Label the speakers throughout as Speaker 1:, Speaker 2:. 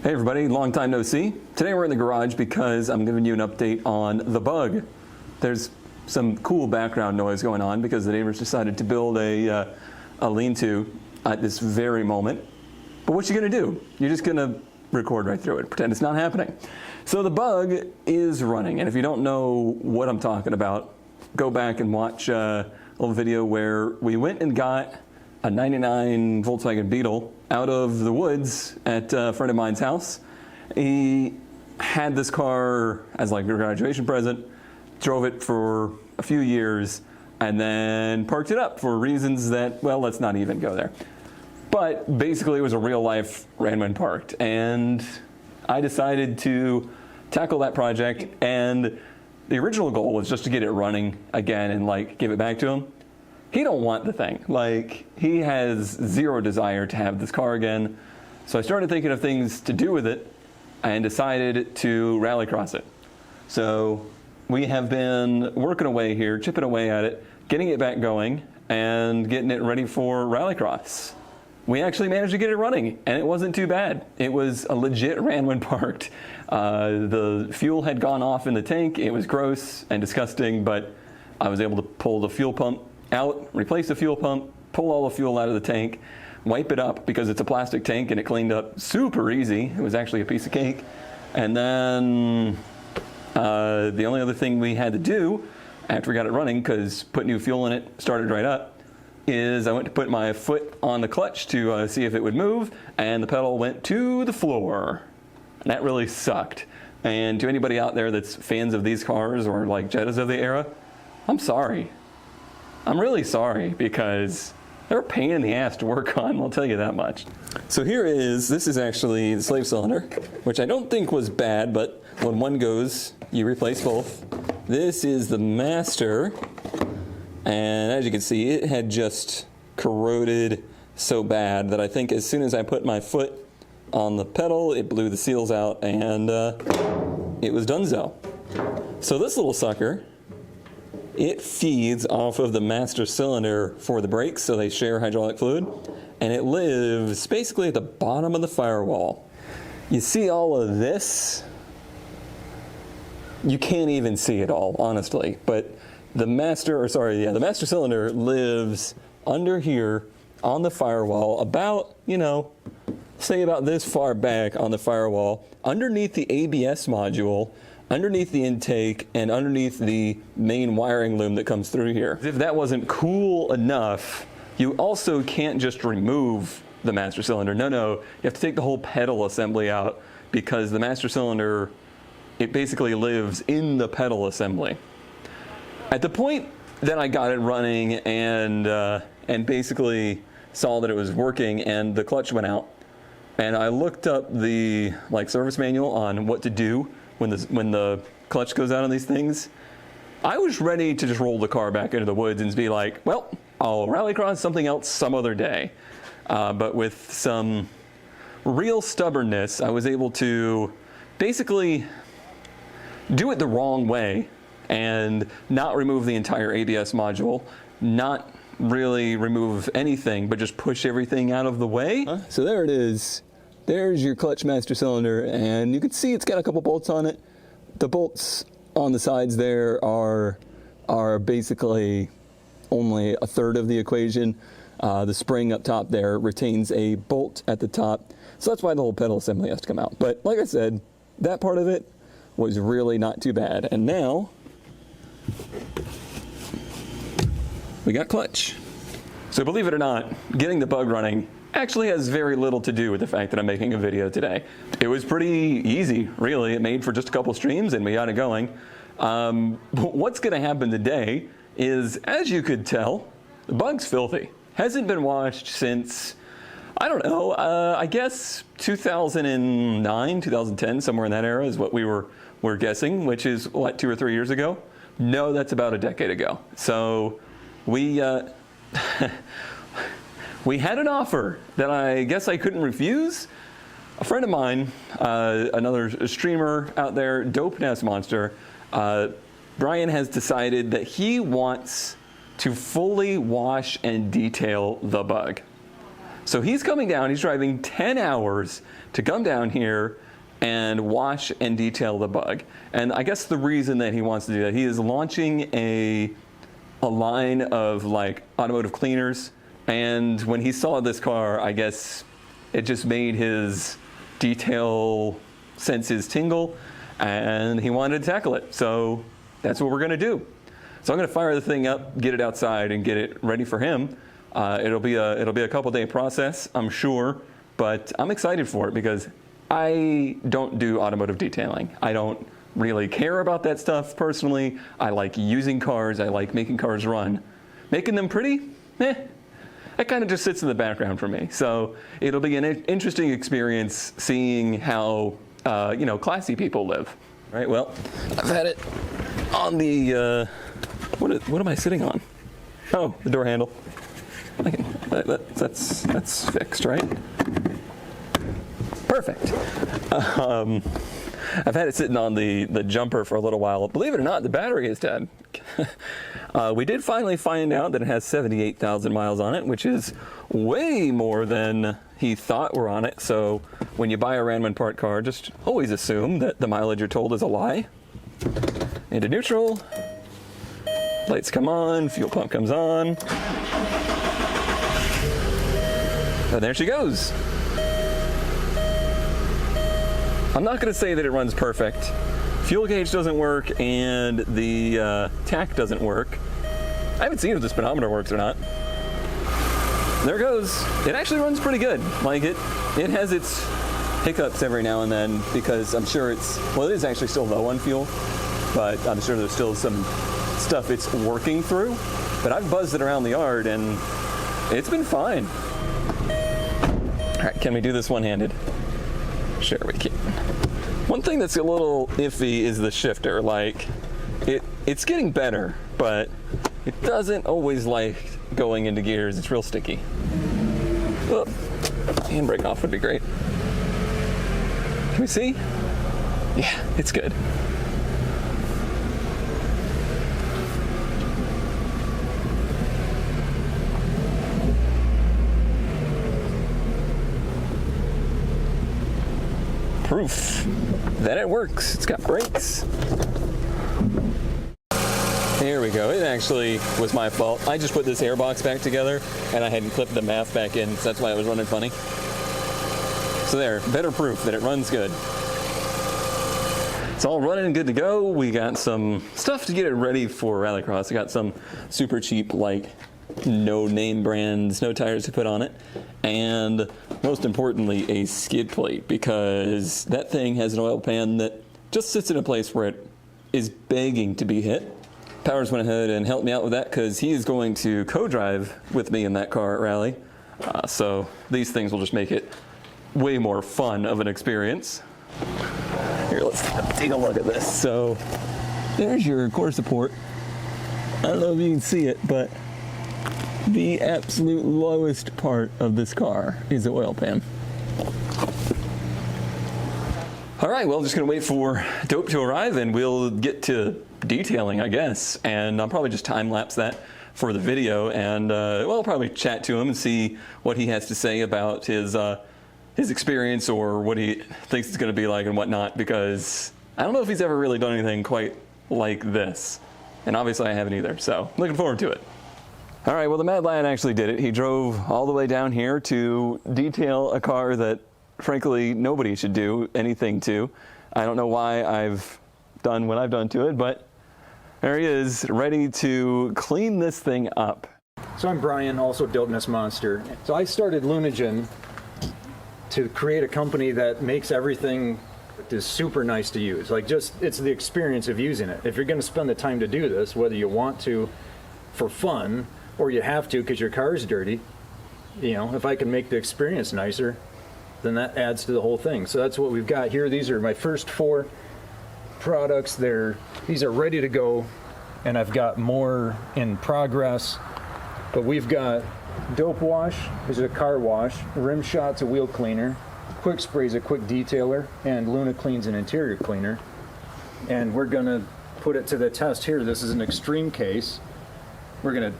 Speaker 1: Hey everybody, long time no see. Today we're in the garage because I'm giving you an update on the bug. There's some cool background noise going on because the neighbors decided to build a lean-to at this very moment. But what you gonna do? You're just gonna record right through it, pretend it's not happening. So the bug is running, and if you don't know what I'm talking about, go back and watch a little video where we went and got a 99 Volkswagen Beetle out of the woods at a friend of mine's house. He had this car as like a graduation present, drove it for a few years, and then parked it up for reasons that, well, let's not even go there. But basically it was a real life ran when parked, and I decided to tackle that project, and the original goal was just to get it running again and like give it back to him. He don't want the thing. Like, he has zero desire to have this car again. So I started thinking of things to do with it and decided to rallycross it. So we have been working away here, chipping away at it, getting it back going and getting it ready for rallycross. We actually managed to get it running, and it wasn't too bad. It was a legit ran when parked. The fuel had gone off in the tank. It was gross and disgusting, but I was able to pull the fuel pump out, replace the fuel pump, pull all the fuel out of the tank, wipe it up because it's a plastic tank, and it cleaned up super easy. It was actually a piece of cake. And then the only other thing we had to do after we got it running, because put new fuel in it started right up, is I went to put my foot on the clutch to see if it would move, and the pedal went to the floor. And that really sucked. And to anybody out there that's fans of these cars or like Jettas of the era, I'm sorry. I'm really sorry, because they're a pain in the ass to work on, I'll tell you that much. So this is actually the slave cylinder, which I don't think was bad, but when one goes, you replace both. This is the master, and as you can see, it had just corroded so bad that I think as soon as I put my foot on the pedal, it blew the seals out, and it was donezo. So this little sucker, it feeds off of the master cylinder for the brakes, so they share hydraulic fluid, and it lives basically at the bottom of the firewall. You see all of this? You can't even see it all, honestly, but the master cylinder lives under here on the firewall, about, say about this far back on the firewall, underneath the ABS module, underneath the intake, and underneath the main wiring loom that comes through here. If that wasn't cool enough, you also can't just remove the master cylinder. No, you have to take the whole pedal assembly out, because the master cylinder, it basically lives in the pedal assembly. At the point that I got it running and basically saw that it was working and the clutch went out, and I looked up the service manual on what to do when the clutch goes out on these things, I was ready to just roll the car back into the woods and be like, well, I'll rallycross something else some other day. But with some real stubbornness, I was able to basically do it the wrong way and not remove the entire ABS module, not really remove anything, but just push everything out of the way. So there it is. There's your clutch master cylinder, and you can see it's got a couple bolts on it. The bolts on the sides there are basically only a third of the equation. The spring up top there retains a bolt at the top, so that's why the whole pedal assembly has to come out. But like I said, that part of it was really not too bad. And now we got clutch. So believe it or not, getting the bug running actually has very little to do with the fact that I'm making a video today. It was pretty easy, really. It made for just a couple streams and we got it going. What's gonna happen today is, as you could tell, the bug's filthy. Hasn't been washed since, I don't know, I guess 2009, 2010, somewhere in that era is what we're guessing, which is what, 2 or 3 years ago? No, that's about a decade ago. So we had an offer that I guess I couldn't refuse. A friend of mine, another streamer out there, DopeNessMonster, Brian has decided that he wants to fully wash and detail the bug. So he's coming down, he's driving 10 hours to come down here and wash and detail the bug. And I guess the reason that he wants to do that, he is launching a line of like automotive cleaners. And when he saw this car, I guess it just made his detail senses tingle, and he wanted to tackle it. So that's what we're gonna do. So I'm gonna fire the thing up, get it outside, and get it ready for him. It'll be a couple-day process, I'm sure, but I'm excited for it because I don't do automotive detailing. I don't really care about that stuff personally. I like using cars. I like making cars run. Making them pretty, that kind of just sits in the background for me. So it'll be an interesting experience seeing how classy people live. All right, well, I've had it on the, what am I sitting on? Oh, the door handle. That's fixed, right? Perfect. I've had it sitting on the jumper for a little while. Believe it or not, the battery is dead. We did finally find out that it has 78,000 miles on it, which is way more than he thought were on it. So when you buy a random part car, just always assume that the mileage you're told is a lie. Into neutral. Lights come on, fuel pump comes on. And there she goes. I'm not going to say that it runs perfect. Fuel gauge doesn't work and the tach doesn't work. I haven't seen if the speedometer works or not. There it goes. It actually runs pretty good. Like it has its hiccups every now and then because I'm sure it is actually still low on fuel, but I'm sure there's still some stuff it's working through. But I've buzzed it around the yard and it's been fine. All right, can we do this one-handed? Sure we can. One thing that's a little iffy is the shifter. Like, it's getting better, but it doesn't always like going into gears. It's real sticky. Oh, handbrake off would be great. Can we see? Yeah, it's good. Proof that it works. It's got brakes. Here we go. It actually was my fault. I just put this airbox back together and I hadn't clipped the math back in, so that's why it was running funny. So there, better proof that it runs good. It's all running good to go. We got some stuff to get it ready for Rallycross. I got some super cheap, like, no name brands, no tires to put on it, and most importantly a skid plate, because that thing has an oil pan that just sits in a place where it is begging to be hit. Powers went ahead and helped me out with that because he is going to co-drive with me in that car at Rally, so these things will just make it way more fun of an experience. Here, let's take a look at this. So there's your core support. I don't know if you can see it, but the absolute lowest part of this car is the oil pan. All right, well, just gonna wait for Dope to arrive and we'll get to detailing, I guess. And I'll probably just time lapse that for the video, and well, I'll probably chat to him and see what he has to say about his experience or what he thinks it's gonna be like and whatnot, because I don't know if he's ever really done anything quite like this. And obviously I haven't either, so looking forward to it. All right, well, the Mad Lad actually did it. He drove all the way down here to detail a car that, frankly, nobody should do anything to. I don't know why I've done what I've done to it, but there he is, ready to clean this thing up.
Speaker 2: So I'm Brian, also DopeNessMonster. So I started Lunagen to create a company that makes everything is super nice to use. Like, just, it's the experience of using it. If you're gonna spend the time to do this, whether you want to for fun, or you have to because your car is dirty, you know, if I can make the experience nicer, then that adds to the whole thing. So that's what we've got here. These are my first 4 products. These are ready to go, and I've got more in progress. But we've got Dope Wash, which is a car wash, Rim Shot's a wheel cleaner, Quick Spray's a quick detailer, and Luna Clean's an interior cleaner. And we're gonna put it to the test here. This is an extreme case. We're gonna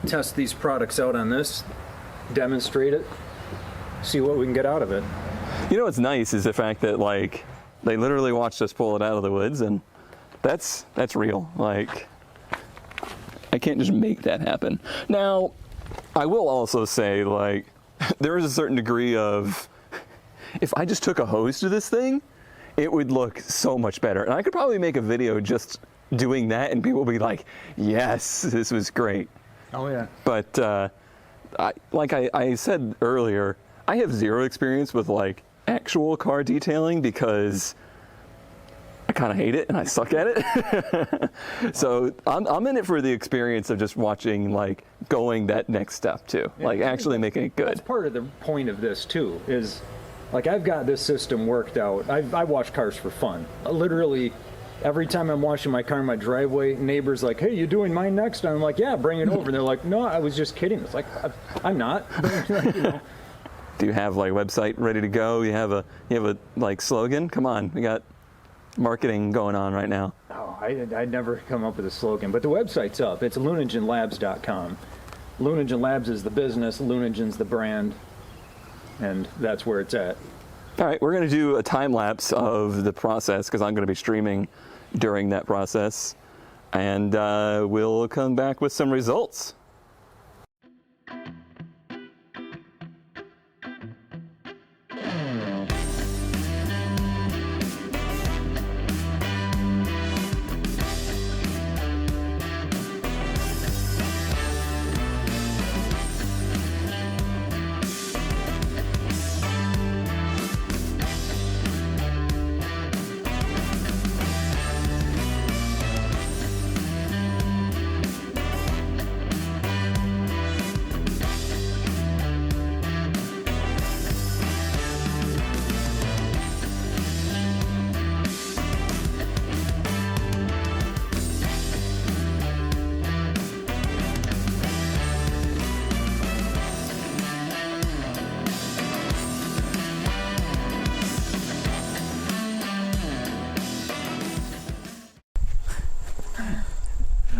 Speaker 2: test these products out on this, demonstrate it, see what we can get out of it.
Speaker 1: You know what's nice is the fact that like they literally watched us pull it out of the woods, and that's real. Like I can't just make that happen. Now, I will also say like there is a certain degree of if I just took a hose to this thing, it would look so much better. And I could probably make a video just doing that and people would be like, yes, this was great.
Speaker 2: Oh yeah.
Speaker 1: But like I said earlier, I have zero experience with like actual car detailing because I kind of hate it and I suck at it. So I'm in it for the experience of just watching, like going that next step too, like actually making it good.
Speaker 2: That's part of the point of this too, is like I've got this system worked out. I wash cars for fun. Literally every time I'm washing my car in my driveway, neighbors like, hey, you doing mine next? And I'm like, yeah, bring it over. And they're like, no, I was just kidding. It's like, I'm not. You know.
Speaker 1: Do you have like website ready to go? You have a like slogan? Come on, we got marketing going on right now.
Speaker 2: Oh, I'd never come up with a slogan, but the website's up. It's lunagenlabs.com. Lunagen Labs is the business, Lunagen's the brand, and that's where it's at.
Speaker 1: All right, we're going to do a time lapse of the process because I'm going to be streaming during that process, and we'll come back with some results.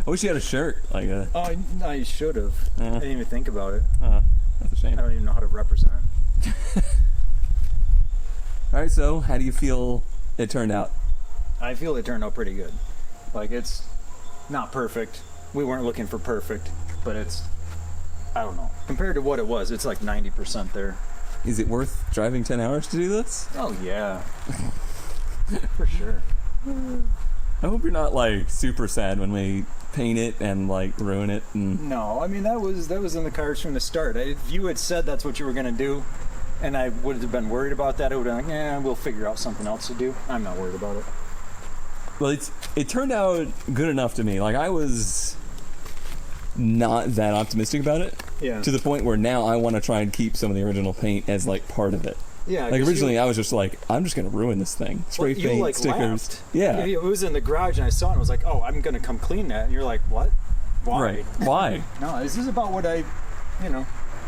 Speaker 1: I wish you had a shirt like a.
Speaker 2: Oh, I should have. I didn't even think about it.
Speaker 1: That's a shame.
Speaker 2: I don't even know how to represent.
Speaker 1: All right, so how do you feel it turned out?
Speaker 2: I feel it turned out pretty good. Like, it's not perfect. We weren't looking for perfect, but it's, I don't know. Compared to what it was, it's like 90% there.
Speaker 1: Is it worth driving 10 hours to do this?
Speaker 2: Oh, yeah. For sure.
Speaker 1: I hope you're not like super sad when we paint it and like ruin it. And
Speaker 2: No, I mean, that was in the cards from the start. If you had said that's what you were going to do, and I would have been worried about that, I would have been like, yeah, we'll figure out something else to do. I'm not worried about it.
Speaker 1: well, it turned out good enough to me. Like I was not that optimistic about it.
Speaker 2: Yeah.
Speaker 1: To the point where now I want to try and keep some of the original paint as like part of it.
Speaker 2: Yeah.
Speaker 1: Like originally I was just like, I'm just going to ruin this thing. Spray paint,
Speaker 2: like,
Speaker 1: stickers.
Speaker 2: laughed.
Speaker 1: Yeah.
Speaker 2: It was in the garage and I saw it and I was like, oh, I'm going to come clean that. And you're like, what? Why?
Speaker 1: Right. Why?
Speaker 2: No, this is about what I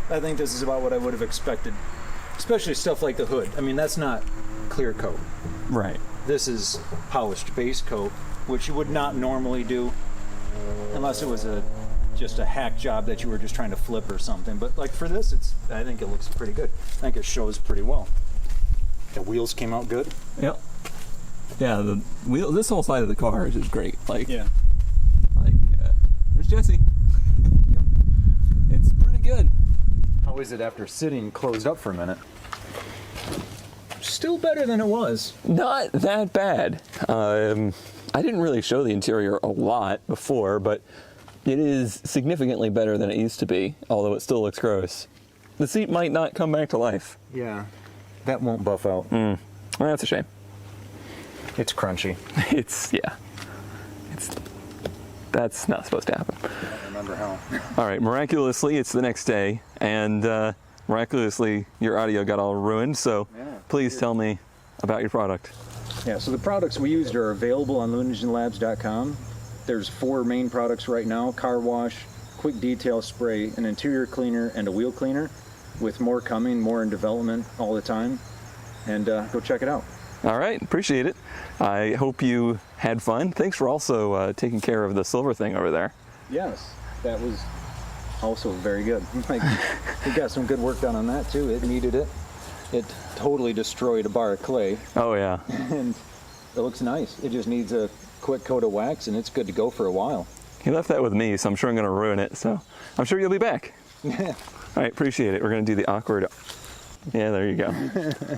Speaker 2: think this is about what I would have expected. Especially stuff like the hood. I mean, that's not clear coat.
Speaker 1: Right.
Speaker 2: This is polished base coat, which you would not normally do unless it was just a hack job that you were just trying to flip or something. But like for this, I think it looks pretty good. I think it shows pretty well. The wheels came out good.
Speaker 1: Yep. Yeah, the wheel. This whole side of the car is just great. Like,
Speaker 2: Yeah.
Speaker 1: Where's Jesse? It's pretty good.
Speaker 2: How is it after sitting closed up for a minute? Still better than it was.
Speaker 1: Not that bad. I didn't really show the interior a lot before, but it is significantly better than it used to be, although it still looks gross. The seat might not come back to life.
Speaker 2: Yeah. That won't buff out.
Speaker 1: Well, that's a shame.
Speaker 2: It's crunchy.
Speaker 1: That's not supposed to happen.
Speaker 2: I don't remember how.
Speaker 1: All right, miraculously, it's the next day, and miraculously, your audio got all ruined, so please tell me about your product.
Speaker 2: Yeah, so the products we used are available on lunagenlabs.com. There's 4 main products right now: car wash, quick detail spray, an interior cleaner, and a wheel cleaner, with more coming, more in development all the time. And go check it out.
Speaker 1: All right, appreciate it. I hope you had fun. Thanks for also taking care of the silver thing over there.
Speaker 2: Yes, that was also very good. Like, we got some good work done on that too. It needed it. it totally destroyed a bar of clay,
Speaker 1: Oh yeah.
Speaker 2: and it looks nice. It just needs a quick coat of wax, and it's good to go for a while.
Speaker 1: He left that with me, so I'm sure I'm going to ruin it. So I'm sure you'll be back. All right, appreciate it. We're going to do the awkward. Yeah, there you go.